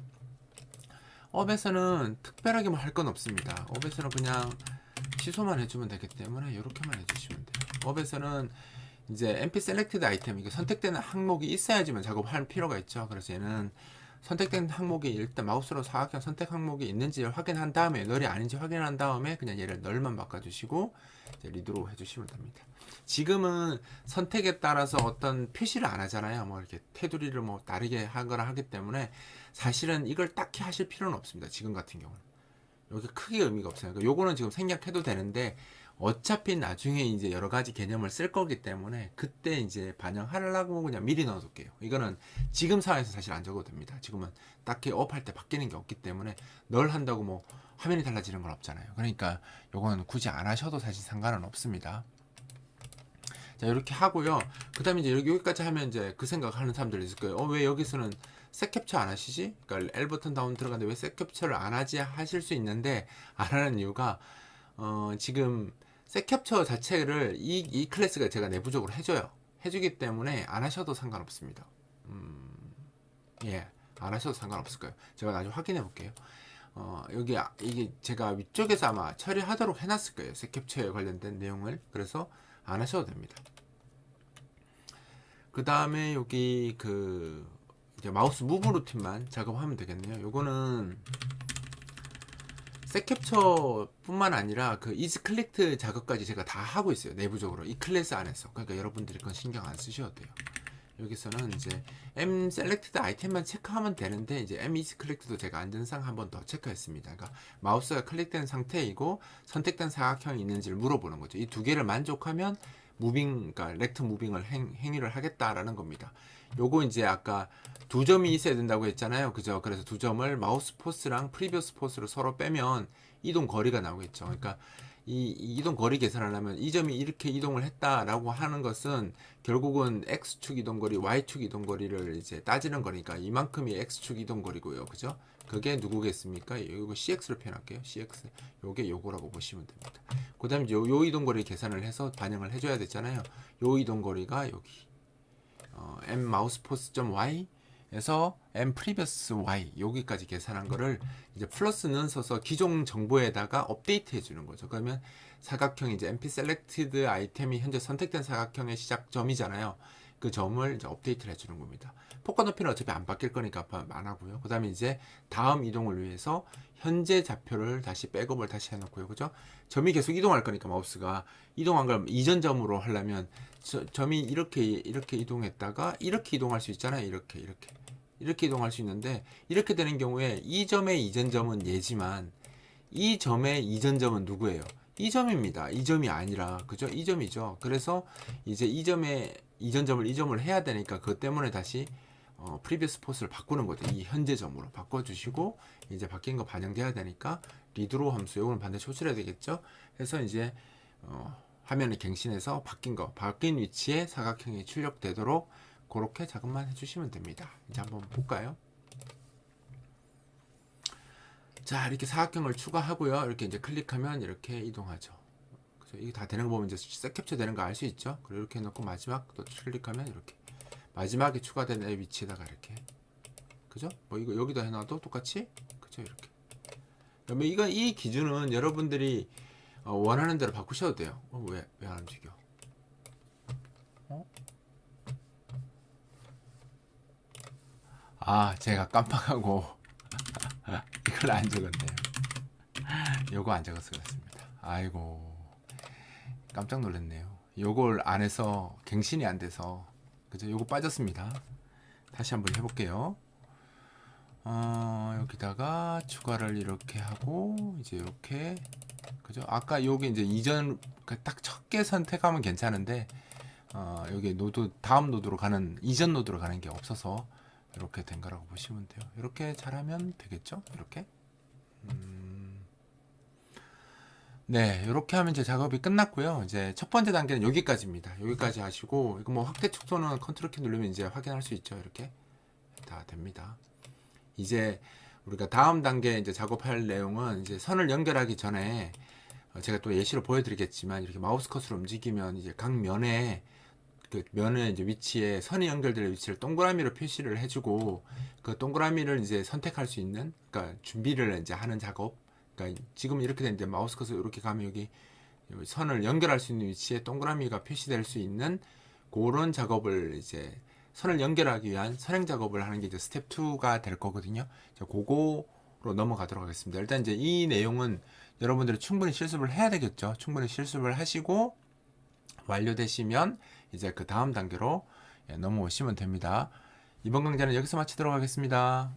업에서는 특별하게 뭐 할 건 없습니다. 업에서는 그냥 취소만 해주면 되기 때문에 이렇게만 해주시면 돼요. 업에서는 이제 mp selected item 이게 선택되는 항목이 있어야지만 작업할 필요가 있죠. 그래서 얘는 선택된 항목이 일단 마우스로 사각형 선택 항목이 있는지 확인한 다음에 널이 아닌지 확인한 다음에 그냥 얘를 널만 바꿔주시고 이제 리드로 해주시면 됩니다. 지금은 선택에 따라서 어떤 표시를 안 하잖아요. 뭐 이렇게 테두리를 뭐 다르게 하거나 하기 때문에 사실은 이걸 딱히 하실 필요는 없습니다. 지금 같은 경우는 여기 크게 의미가 없어요. 그러니까 요거는 지금 생략해도 되는데 어차피 나중에 이제 여러 가지 개념을 쓸 거기 때문에 그때 이제 반영하려고 그냥 미리 넣어둘게요. 이거는 지금 상황에서 사실 안 적어도 됩니다. 지금은 딱히 업할 때 바뀌는 게 없기 때문에 널 한다고 뭐 화면이 달라지는 건 없잖아요. 그러니까 요거는 굳이 안 하셔도 사실 상관은 없습니다. 자 이렇게 하고요. 그 다음에 이제 여기까지 하면 이제 그 생각하는 사람들이 있을 거예요. 왜 여기서는 색 캡처 안 하시지? 그러니까 L 버튼 다운 들어가는데 왜 색 캡처를 안 하지? 하실 수 있는데 안 하는 이유가 지금 색 캡처 자체를 이 클래스가 제가 내부적으로 해줘요. 해주기 때문에 안 하셔도 상관없습니다. 예, 안 하셔도 상관없을 거예요. 제가 나중에 확인해 볼게요. 여기 이게 제가 위쪽에서 아마 처리하도록 해놨을 거예요. 색 캡처에 관련된 내용을. 그래서 안 하셔도 됩니다. 그 다음에 여기 이제 마우스 무브 루틴만 작업하면 되겠네요. 요거는 셋캡처 뿐만 아니라 그 이즈 클릭트 작업까지 제가 다 하고 있어요. 내부적으로 이 클래스 안에서. 그러니까 여러분들이 그건 신경 안 쓰셔도 돼요. 여기서는 이제 M 셀렉티드 아이템만 체크하면 되는데, 이제 M 이즈 클릭트도 제가 안전상 한 번 더 체크했습니다. 그러니까 마우스가 클릭된 상태이고 선택된 사각형이 있는지를 물어보는 거죠. 이 두 개를 만족하면 무빙, 그러니까 렉트 무빙을 행위를 하겠다라는 겁니다. 요거 이제 아까 두 점이 있어야 된다고 했잖아요. 그죠? 그래서 두 점을 마우스 포스랑 프리비어스 포스로 서로 빼면 이동 거리가 나오겠죠. 그러니까 이 이동 거리 계산을 하면 이 점이 이렇게 이동을 했다라고 하는 것은 결국은 X축 이동 거리, Y축 이동 거리를 이제 따지는 거니까 이만큼이 X축 이동 거리고요. 그죠? 그게 누구겠습니까? 이거 CX로 표현할게요. CX. 요게 요거라고 보시면 됩니다. 그 다음에 요 이동 거리 계산을 해서 반영을 해줘야 되잖아요. 요 이동 거리가 여기 M 마우스 포스 점 Y 에서 M 프리비어스 Y 여기까지 계산한 거를 이제 플러스는 써서 기존 정보에다가 업데이트 해주는 거죠. 그러면 사각형이 이제 MP 셀렉티드 아이템이 현재 선택된 사각형의 시작점이잖아요. 그 점을 이제 업데이트를 해주는 겁니다. 폭과 높이는 어차피 안 바뀔 거니까 안 하고요. 그 다음에 이제 다음 이동을 위해서 현재 좌표를 다시 백업을 다시 해놓고요. 그죠? 점이 계속 이동할 거니까 마우스가 이동한 걸 이전 점으로 하려면 점이 이렇게 이동했다가 이렇게 이동할 수 있잖아요. 이렇게 이동할 수 있는데, 이렇게 되는 경우에 이 점의 이전 점은 얘지만 이 점의 이전 점은 누구예요? 이 점입니다. 이 점이 아니라, 그죠? 이 점이죠. 그래서 이제 이 점의 이전 점을 이 점을 해야 되니까 그것 때문에 다시 프리비어스 포스를 바꾸는 거죠. 이 현재 점으로 바꿔주시고, 이제 바뀐 거 반영돼야 되니까 리드로 함수 요거는 반드시 호출해야 되겠죠. 그래서 이제 화면을 갱신해서 바뀐 위치에 사각형이 출력되도록 그렇게 작업만 해주시면 됩니다. 이제 한번 볼까요? 자, 이렇게 사각형을 추가하고요. 이렇게 이제 클릭하면 이렇게 이동하죠. 그죠? 이게 다 되는 거 보면 이제 색 캡처 되는 거 알 수 있죠? 그리고 이렇게 해놓고 마지막 또 클릭하면 이렇게 마지막에 추가된 애 위치에다가 이렇게, 그죠? 뭐 이거 여기다 해놔도 똑같이, 그죠? 이렇게. 그러면 이 기준은 여러분들이 원하는 대로 바꾸셔도 돼요. 왜 안 움직여? 제가 깜빡하고 이걸 안 적었네요. 요거 안 적었을 것 같습니다. 아이고, 깜짝 놀랐네요. 요걸 안 해서 갱신이 안 돼서, 그죠? 요거 빠졌습니다. 다시 한번 해볼게요. 여기다가 추가를 이렇게 하고, 이제 이렇게, 그죠? 아까 요게 이제 이전 딱 첫 개 선택하면 괜찮은데, 여기 다음 노드로 가는, 이전 노드로 가는 게 없어서 이렇게 된 거라고 보시면 돼요. 이렇게 잘하면 되겠죠? 이렇게. 네, 이렇게 하면 이제 작업이 끝났고요. 이제 첫 번째 단계는 여기까지입니다. 여기까지 하시고, 이거 뭐 확대 축소는 컨트롤 키 누르면 이제 확인할 수 있죠. 이렇게 다 됩니다. 이제 우리가 다음 단계 이제 작업할 내용은, 이제 선을 연결하기 전에 제가 또 예시로 보여드리겠지만, 이렇게 마우스 컷으로 움직이면 이제 각 면에 그 면의 이제 위치에 선이 연결될 위치를 동그라미로 표시를 해주고, 그 동그라미를 이제 선택할 수 있는, 그러니까 준비를 이제 하는 작업. 그러니까 지금 이렇게 되는데 마우스 컷을 이렇게 가면 여기 선을 연결할 수 있는 위치에 동그라미가 표시될 수 있는 그런 작업을, 이제 선을 연결하기 위한 선행 작업을 하는 게 이제 스텝 2가 될 거거든요. 그거로 넘어가도록 하겠습니다. 일단 이제 이 내용은 여러분들이 충분히 실습을 해야 되겠죠. 충분히 실습을 하시고 완료되시면 이제 그 다음 단계로 넘어오시면 됩니다. 이번 강좌는 여기서 마치도록 하겠습니다.